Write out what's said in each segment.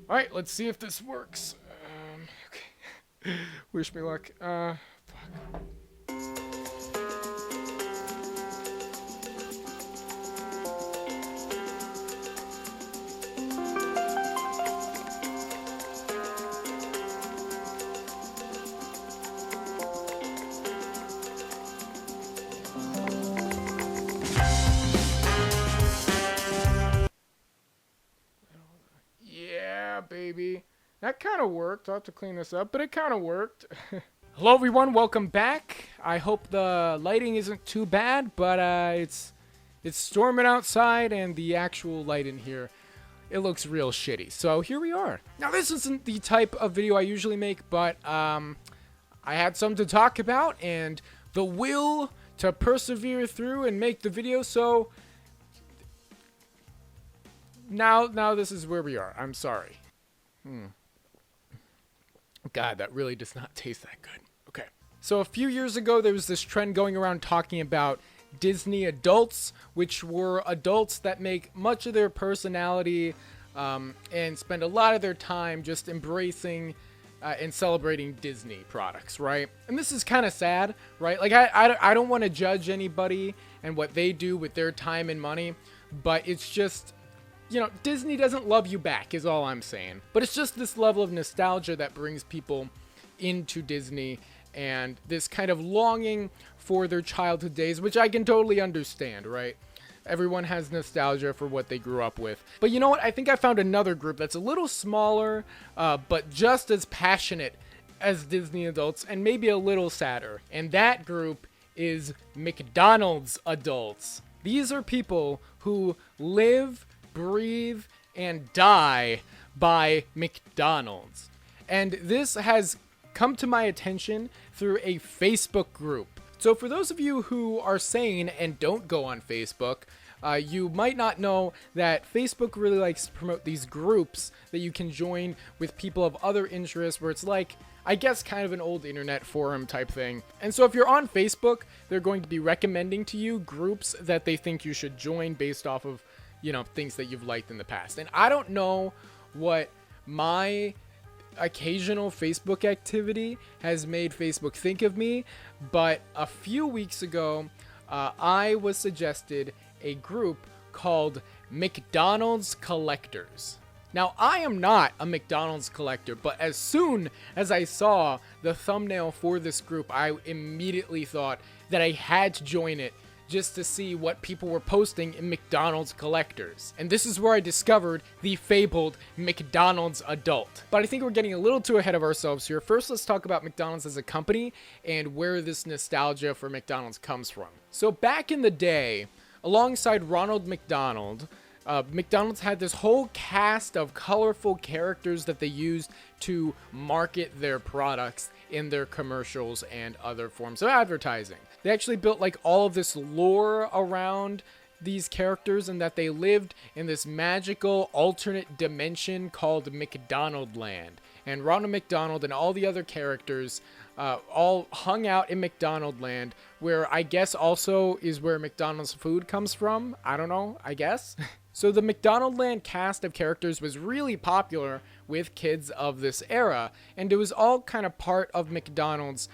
Alright, let's see if this works. Okay. Wish me luck. Fuck. Yeah, baby. That kind of worked. I'll have to clean this up, but it kind of worked. Hello, everyone. Welcome back. I hope the lighting isn't too bad, but it's storming outside, and the actual light in here, it looks real shitty. So here we are. Now, this isn't the type of video I usually make, but I had something to talk about, and the will to persevere through and make the video. So now this is where we are. I'm sorry. God, that really does not taste that good. Okay. So a few years ago, there was this trend going around talking about Disney adults, which were adults that make much of their personality and spend a lot of their time just embracing and celebrating Disney products, right? And this is kind of sad, right? Like, I don't want to judge anybody and what they do with their time and money, but it's just, you know, Disney doesn't love you back is all I'm saying. But it's just this level of nostalgia that brings people into Disney and this kind of longing for their childhood days, which I can totally understand, right? Everyone has nostalgia for what they grew up with. But you know what? I think I found another group that's a little smaller, but just as passionate as Disney adults and maybe a little sadder. And that group is McDonald's adults. These are people who live, breathe, and die by McDonald's. And this has come to my attention through a Facebook group. So for those of you who are sane and don't go on Facebook, you might not know that Facebook really likes to promote these groups that you can join with people of other interests, where it's like, I guess, kind of an old internet forum type thing. And so if you're on Facebook, they're going to be recommending to you groups that they think you should join based off of, you know, things that you've liked in the past. And I don't know what my occasional Facebook activity has made Facebook think of me, but a few weeks ago, I was suggested a group called McDonald's Collectors. Now, I am not a McDonald's collector, but as soon as I saw the thumbnail for this group, I immediately thought that I had to join it just to see what people were posting in McDonald's collectors. And this is where I discovered the fabled McDonald's adult. But I think we're getting a little too ahead of ourselves here. First, let's talk about McDonald's as a company and where this nostalgia for McDonald's comes from. So back in the day, alongside Ronald McDonald, McDonald's had this whole cast of colorful characters that they used to market their products in their commercials and other forms of advertising. They actually built like all of this lore around these characters, and that they lived in this magical alternate dimension called McDonald Land. And Ronald McDonald and all the other characters all hung out in McDonald Land, where I guess also is where McDonald's food comes from. I don't know, I guess. So the McDonald Land cast of characters was really popular with kids of this era, and it was all kind of part of McDonald's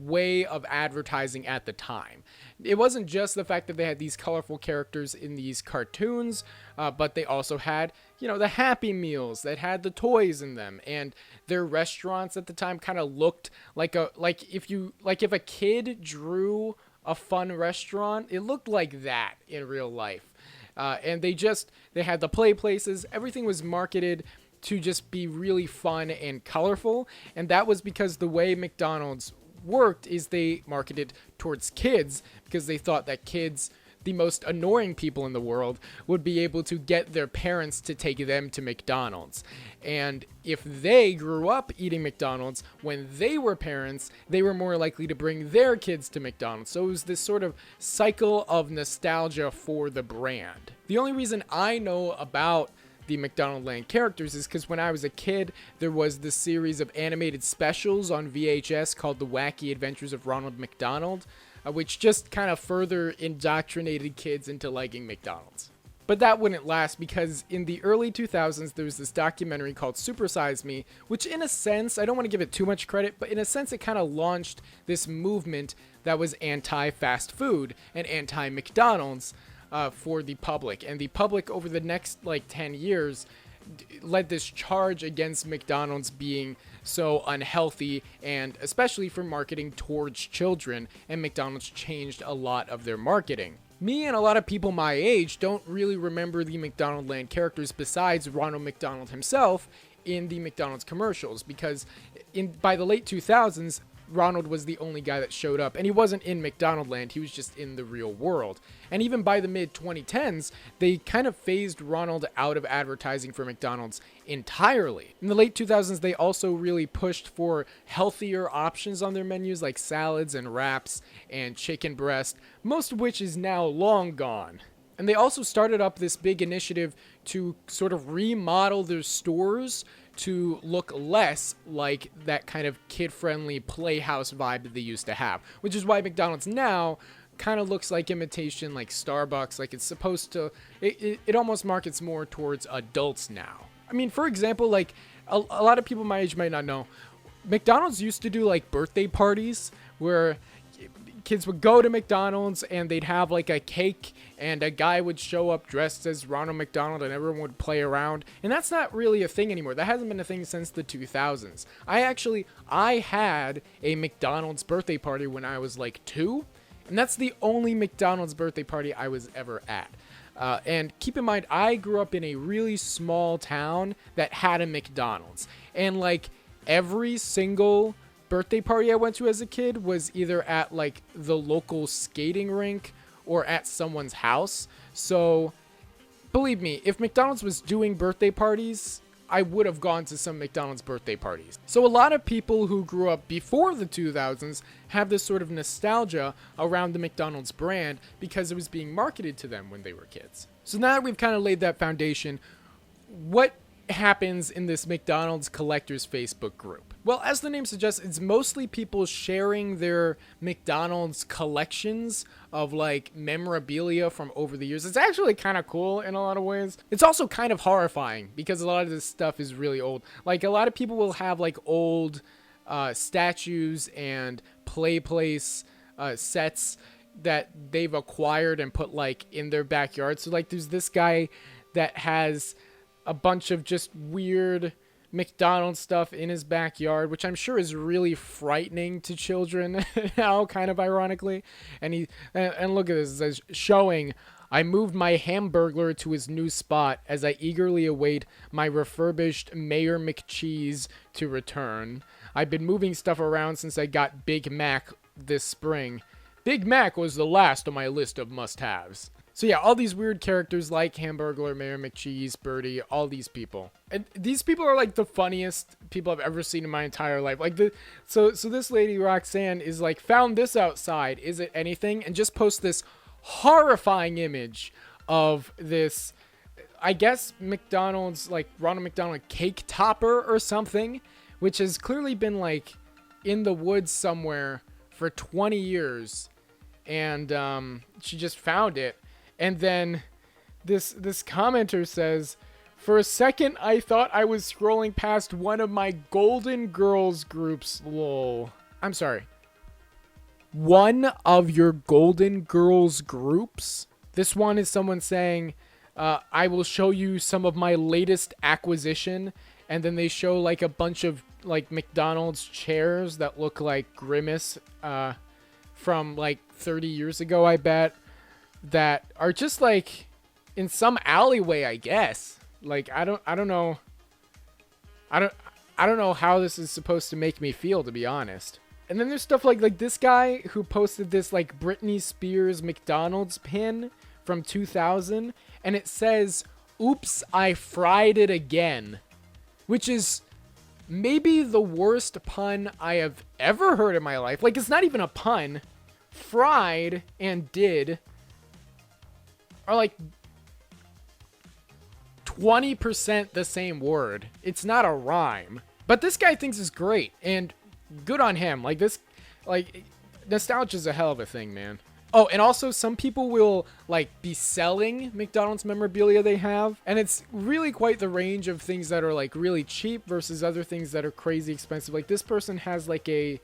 way of advertising at the time. It wasn't just the fact that they had these colorful characters in these cartoons, but they also had, you know, the Happy Meals that had the toys in them, and their restaurants at the time kind of looked like if a kid drew a fun restaurant, it looked like that in real life. And they had the play places. Everything was marketed to just be really fun and colorful, and that was because the way McDonald's worked is they marketed towards kids, because they thought that kids, the most annoying people in the world, would be able to get their parents to take them to McDonald's. And if they grew up eating McDonald's when they were parents, they were more likely to bring their kids to McDonald's. So it was this sort of cycle of nostalgia for the brand. The only reason I know about the McDonald Land characters is because when I was a kid, there was this series of animated specials on VHS called The Wacky Adventures of Ronald McDonald, which just kind of further indoctrinated kids into liking McDonald's. But that wouldn't last because in the early 2000s, there was this documentary called Super Size Me, which in a sense, I don't want to give it too much credit, but in a sense, it kind of launched this movement that was anti-fast food and anti-McDonald's for the public. And the public over the next 10 years led this charge against McDonald's being so unhealthy, and especially for marketing towards children, and McDonald's changed a lot of their marketing. Me and a lot of people my age don't really remember the McDonald Land characters besides Ronald McDonald himself in the McDonald's commercials, because by the late 2000s, Ronald was the only guy that showed up, and he wasn't in McDonald Land, he was just in the real world. And even by the mid 2010s, they kind of phased Ronald out of advertising for McDonald's entirely. In the late 2000s, they also really pushed for healthier options on their menus, like salads and wraps and chicken breast, most of which is now long gone. And they also started up this big initiative to sort of remodel their stores to look less like that kind of kid-friendly playhouse vibe that they used to have, which is why McDonald's now kind of looks like imitation like Starbucks, like it's supposed to, it almost markets more towards adults now. I mean, for example, like a lot of people my age might not know, McDonald's used to do like birthday parties where kids would go to McDonald's and they'd have like a cake and a guy would show up dressed as Ronald McDonald and everyone would play around. And that's not really a thing anymore. That hasn't been a thing since the 2000s. I had a McDonald's birthday party when I was like 2, and that's the only McDonald's birthday party I was ever at. And keep in mind, I grew up in a really small town that had a McDonald's, and like every single birthday party I went to as a kid was either at like the local skating rink or at someone's house. So believe me, if McDonald's was doing birthday parties, I would have gone to some McDonald's birthday parties. So a lot of people who grew up before the 2000s have this sort of nostalgia around the McDonald's brand because it was being marketed to them when they were kids. So now that we've kind of laid that foundation, what happens in this McDonald's collectors Facebook group? Well, as the name suggests, it's mostly people sharing their McDonald's collections of like memorabilia from over the years. It's actually kind of cool in a lot of ways. It's also kind of horrifying because a lot of this stuff is really old. Like a lot of people will have like old statues and play place sets that they've acquired and put like in their backyard. So like there's this guy that has a bunch of just weird McDonald's stuff in his backyard, which I'm sure is really frightening to children now, kind of ironically. And look at this, it says, showing, I moved my Hamburglar to his new spot as I eagerly await my refurbished Mayor McCheese to return. I've been moving stuff around since I got Big Mac this spring. Big Mac was the last on my list of must-haves. So yeah, all these weird characters like Hamburglar, Mayor McCheese, Birdie, all these people. And these people are like the funniest people I've ever seen in my entire life. Like so this lady Roxanne is like, found this outside. Is it anything? And just post this horrifying image of this, I guess McDonald's, like Ronald McDonald cake topper or something, which has clearly been like in the woods somewhere for 20 years. And she just found it. And then this commenter says, for a second, I thought I was scrolling past one of my Golden Girls groups, lol. I'm sorry. One of your Golden Girls groups? This one is someone saying, I will show you some of my latest acquisition. And then they show like a bunch of like McDonald's chairs that look like Grimace from like 30 years ago, I bet. That are just like in some alleyway, I guess. Like I don't know how this is supposed to make me feel, to be honest. And then there's stuff like this guy who posted this like Britney Spears McDonald's pin from 2000, and it says, "Oops, I fried it again," which is maybe the worst pun I have ever heard in my life. Like it's not even a pun. Fried and did are like 20% the same word. It's not a rhyme. But this guy thinks it's great, and good on him. Like this, like nostalgia is a hell of a thing, man. Oh, and also some people will like be selling McDonald's memorabilia they have, and it's really quite the range of things that are like really cheap versus other things that are crazy expensive. Like this person has like a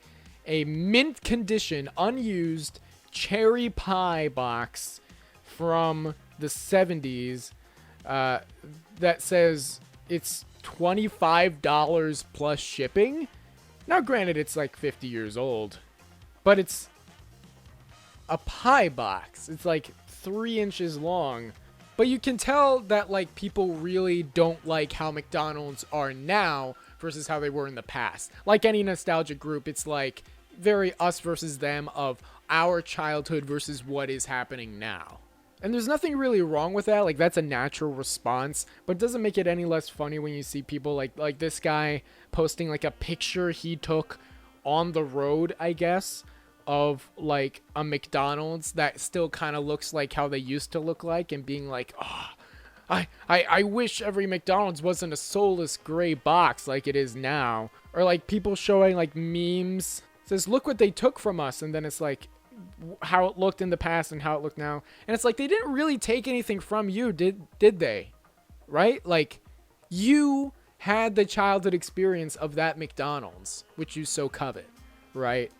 mint condition unused cherry pie box from the 70s that says it's $25 plus shipping. Now granted, it's like 50 years old, but it's a pie box. It's like 3 inches long, but you can tell that like people really don't like how McDonald's are now versus how they were in the past. Like any nostalgic group, it's like very us versus them, of our childhood versus what is happening now. And there's nothing really wrong with that. Like that's a natural response, but it doesn't make it any less funny when you see people like this guy posting like a picture he took on the road, I guess, of like a McDonald's that still kind of looks like how they used to look like, and being like, oh, I wish every McDonald's wasn't a soulless gray box like it is now. Or like people showing like memes, it says look what they took from us, and then it's like how it looked in the past and how it looked now, and it's like they didn't really take anything from you, did they? Right? Like you had the childhood experience of that McDonald's which you so covet, right?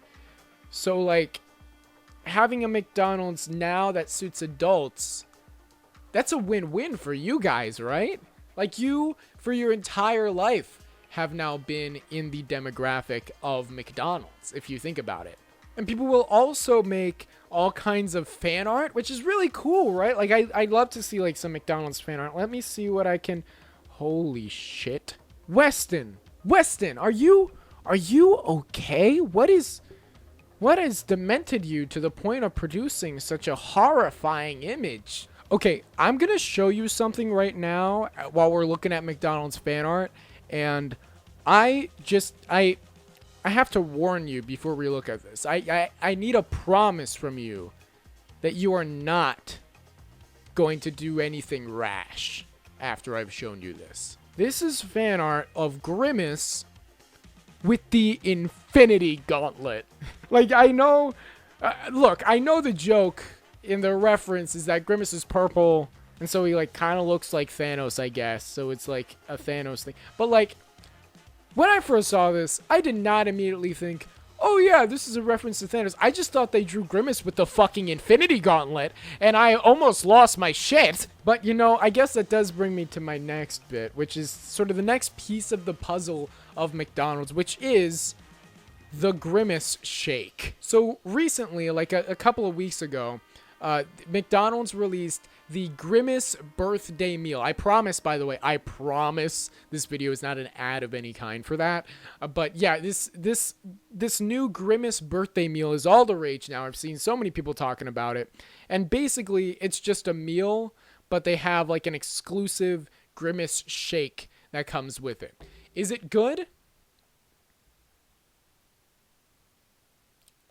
So like having a McDonald's now that suits adults, that's a win-win for you guys, right? Like you for your entire life have now been in the demographic of McDonald's, if you think about it. And people will also make all kinds of fan art, which is really cool, right? Like, I'd love to see, like, some McDonald's fan art. Let me see what I can... Holy shit. Weston, are you okay? What has demented you to the point of producing such a horrifying image? Okay, I'm gonna show you something right now while we're looking at McDonald's fan art, and I have to warn you before we look at this. I need a promise from you that you are not going to do anything rash after I've shown you this. This is fan art of Grimace with the Infinity Gauntlet. Like, I know... look, I know the joke in the reference is that Grimace is purple, and so he, like, kind of looks like Thanos, I guess. So it's, like, a Thanos thing. But, like... when I first saw this, I did not immediately think, oh yeah, this is a reference to Thanos. I just thought they drew Grimace with the fucking Infinity Gauntlet, and I almost lost my shit. But, you know, I guess that does bring me to my next bit, which is sort of the next piece of the puzzle of McDonald's, which is the Grimace Shake. So recently, like a couple of weeks ago, McDonald's released the Grimace birthday meal. I promise, by the way, I promise this video is not an ad of any kind for that. But yeah, this new Grimace birthday meal is all the rage now. I've seen so many people talking about it. And basically, it's just a meal, but they have like an exclusive Grimace shake that comes with it. Is it good?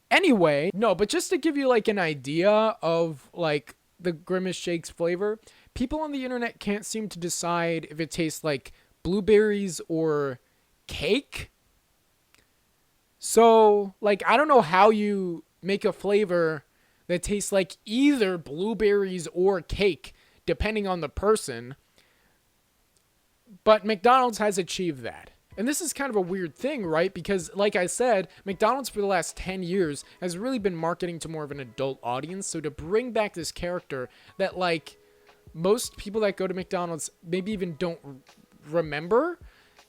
Anyway, no, but just to give you like an idea of like the Grimace shake's flavor, people on the internet can't seem to decide if it tastes like blueberries or cake. So, like, I don't know how you make a flavor that tastes like either blueberries or cake, depending on the person. But McDonald's has achieved that. And this is kind of a weird thing, right? Because, like I said, McDonald's for the last 10 years has really been marketing to more of an adult audience. So to bring back this character that, like, most people that go to McDonald's maybe even don't remember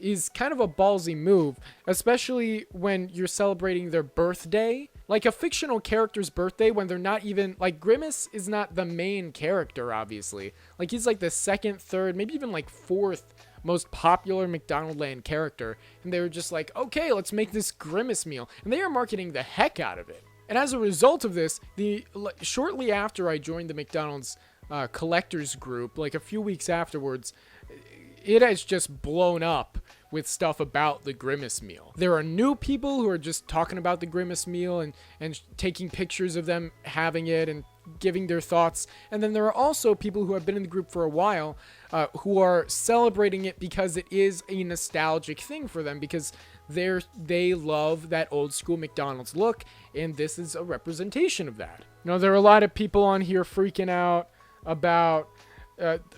is kind of a ballsy move, especially when you're celebrating their birthday. Like a fictional character's birthday when they're not even... like, Grimace is not the main character, obviously. Like, he's like the second, third, maybe even like fourth most popular McDonaldland character, and they were just like, okay, let's make this Grimace meal, and they are marketing the heck out of it. And as a result of this, shortly after I joined the McDonald's collectors group, like a few weeks afterwards, it has just blown up with stuff about the Grimace meal. There are new people who are just talking about the Grimace meal and taking pictures of them having it and giving their thoughts. And then there are also people who have been in the group for a while who are celebrating it because it is a nostalgic thing for them, because they love that old school McDonald's look, and this is a representation of that. There are a lot of people on here freaking out about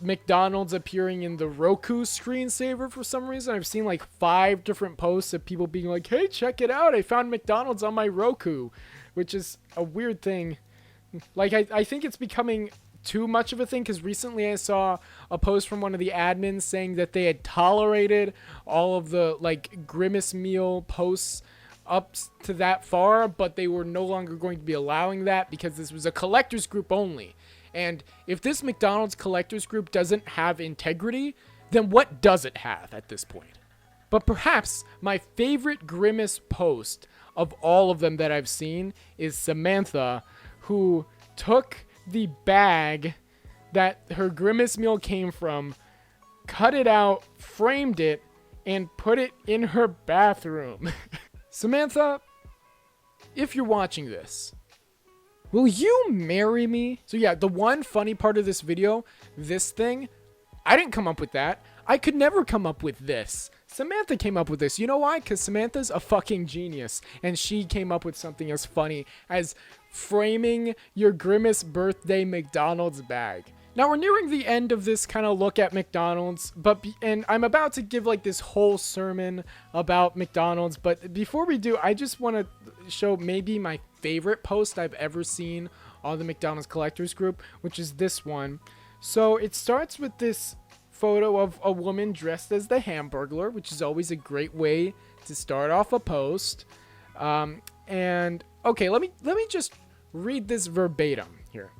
McDonald's appearing in the Roku screensaver for some reason. I've seen like 5 different posts of people being like, hey, check it out, I found McDonald's on my Roku, which is a weird thing. Like, I think it's becoming too much of a thing, because recently I saw a post from one of the admins saying that they had tolerated all of the like Grimace meal posts up to that far, but they were no longer going to be allowing that because this was a collectors group only. And if this McDonald's collectors group doesn't have integrity, then what does it have at this point? But perhaps my favorite Grimace post of all of them that I've seen is Samantha, who took the bag that her Grimace meal came from, cut it out, framed it, and put it in her bathroom. Samantha, if you're watching this, will you marry me? So yeah, the one funny part of this video, this thing, I didn't come up with that. I could never come up with this. Samantha came up with this. You know why? Because Samantha's a fucking genius, and she came up with something as funny as framing your Grimace birthday McDonald's bag. Now we're nearing the end of this kind of look at McDonald's, and I'm about to give like this whole sermon about McDonald's, but before we do, I just want to show maybe my favorite post I've ever seen on the McDonald's collectors group, which is this one. So it starts with this photo of a woman dressed as the Hamburglar, which is always a great way to start off a post. And okay, let me just read this verbatim here.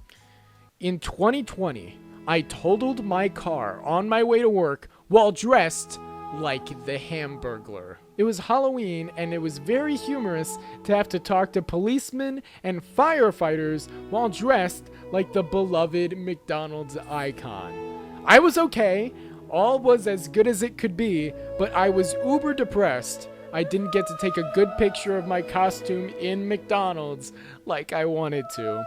In 2020, I totaled my car on my way to work while dressed like the Hamburglar. It was Halloween, and it was very humorous to have to talk to policemen and firefighters while dressed like the beloved McDonald's icon. I was okay, all was as good as it could be, but I was uber depressed. I didn't get to take a good picture of my costume in McDonald's like I wanted to.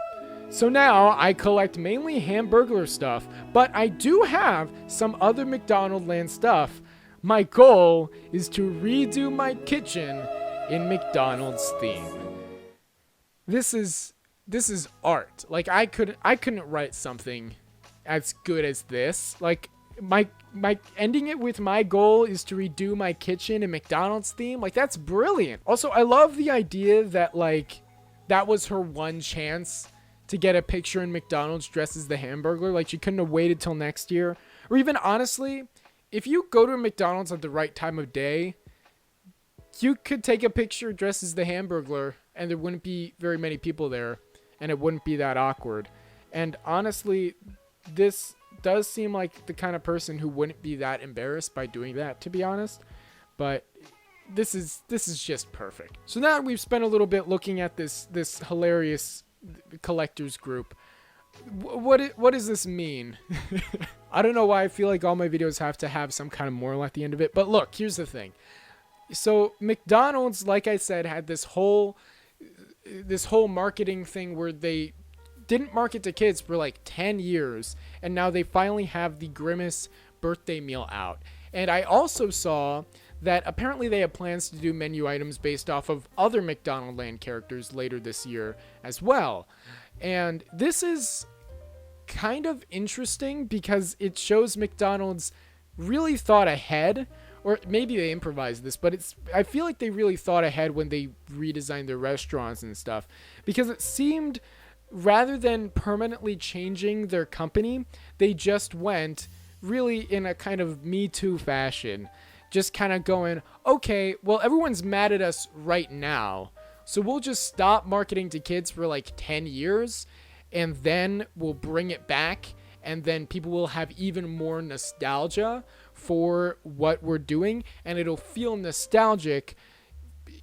So now I collect mainly Hamburglar stuff, but I do have some other McDonaldland stuff. My goal is to redo my kitchen in McDonald's theme. This is art. Like I couldn't write something as good as this. Like my ending it with my goal is to redo my kitchen in McDonald's theme. Like that's brilliant. Also, I love the idea that like that was her one chance to get a picture in McDonald's dressed as the Hamburglar. Like she couldn't have waited till next year. Or even honestly, if you go to a McDonald's at the right time of day, you could take a picture dressed as the Hamburglar and there wouldn't be very many people there and it wouldn't be that awkward. And honestly, this does seem like the kind of person who wouldn't be that embarrassed by doing that, to be honest. But this is just perfect. So now that we've spent a little bit looking at this hilarious collectors group, what does this mean? I don't know why I feel like all my videos have to have some kind of moral at the end of it, but look, here's the thing. So McDonald's, like I said, had this whole marketing thing where they didn't market to kids for like 10 years, and now they finally have the Grimace birthday meal out. And I also saw that apparently they have plans to do menu items based off of other McDonaldland characters later this year as well. And this is kind of interesting because it shows McDonald's really thought ahead, or maybe they improvised this, but I feel like they really thought ahead when they redesigned their restaurants and stuff, because it seemed rather than permanently changing their company, they just went really in a kind of Me Too fashion, just kind of going, okay, well, everyone's mad at us right now, so we'll just stop marketing to kids for like 10 years, and then we'll bring it back, and then people will have even more nostalgia for what we're doing, and it'll feel nostalgic,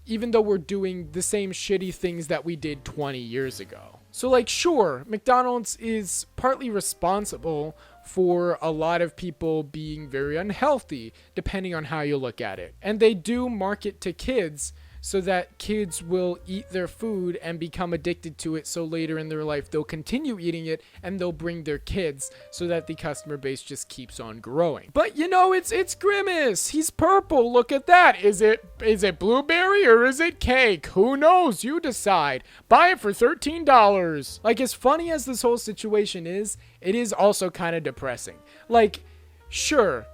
even though we're doing the same shitty things that we did 20 years ago. So like, sure, McDonald's is partly responsible for a lot of people being very unhealthy, depending on how you look at it. And they do market to kids, so that kids will eat their food and become addicted to it, so later in their life they'll continue eating it and they'll bring their kids, so that the customer base just keeps on growing. But you know, it's Grimace. He's purple. Look at that. Is it blueberry or is it cake? Who knows? You decide. Buy it for $13. Like, as funny as this whole situation is, it is also kind of depressing. Like, sure,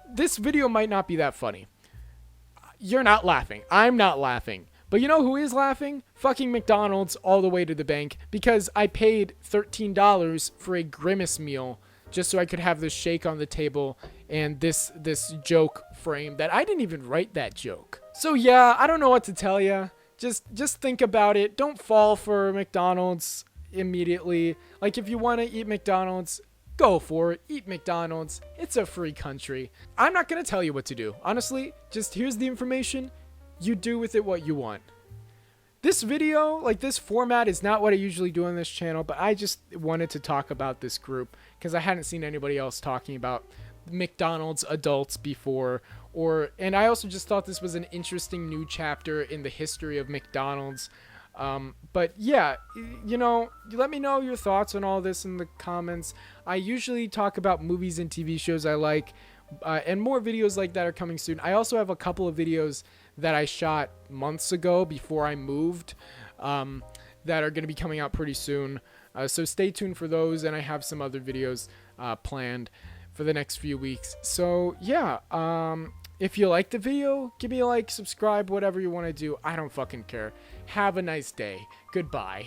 this video might not be that funny. You're not laughing. I'm not laughing. But you know who is laughing? Fucking McDonald's all the way to the bank, because I paid $13 for a Grimace meal just so I could have this shake on the table and this joke frame that I didn't even write that joke. So yeah, I don't know what to tell you. Just think about it. Don't fall for McDonald's immediately. Like, if you want to eat McDonald's, go for it. Eat McDonald's. It's a free country. I'm not going to tell you what to do. Honestly, just here's the information. You do with it what you want. This video, like this format, is not what I usually do on this channel, but I just wanted to talk about this group because I hadn't seen anybody else talking about McDonald's adults before. And I also just thought this was an interesting new chapter in the history of McDonald's. But yeah, you know, let me know your thoughts on all this in the comments. I usually talk about movies and TV shows I like, and more videos like that are coming soon. I also have a couple of videos that I shot months ago before I moved, that are going to be coming out pretty soon. So stay tuned for those, and I have some other videos planned for the next few weeks. So yeah, if you like the video, give me a like, subscribe, whatever you want to do. I don't fucking care. Have a nice day. Goodbye.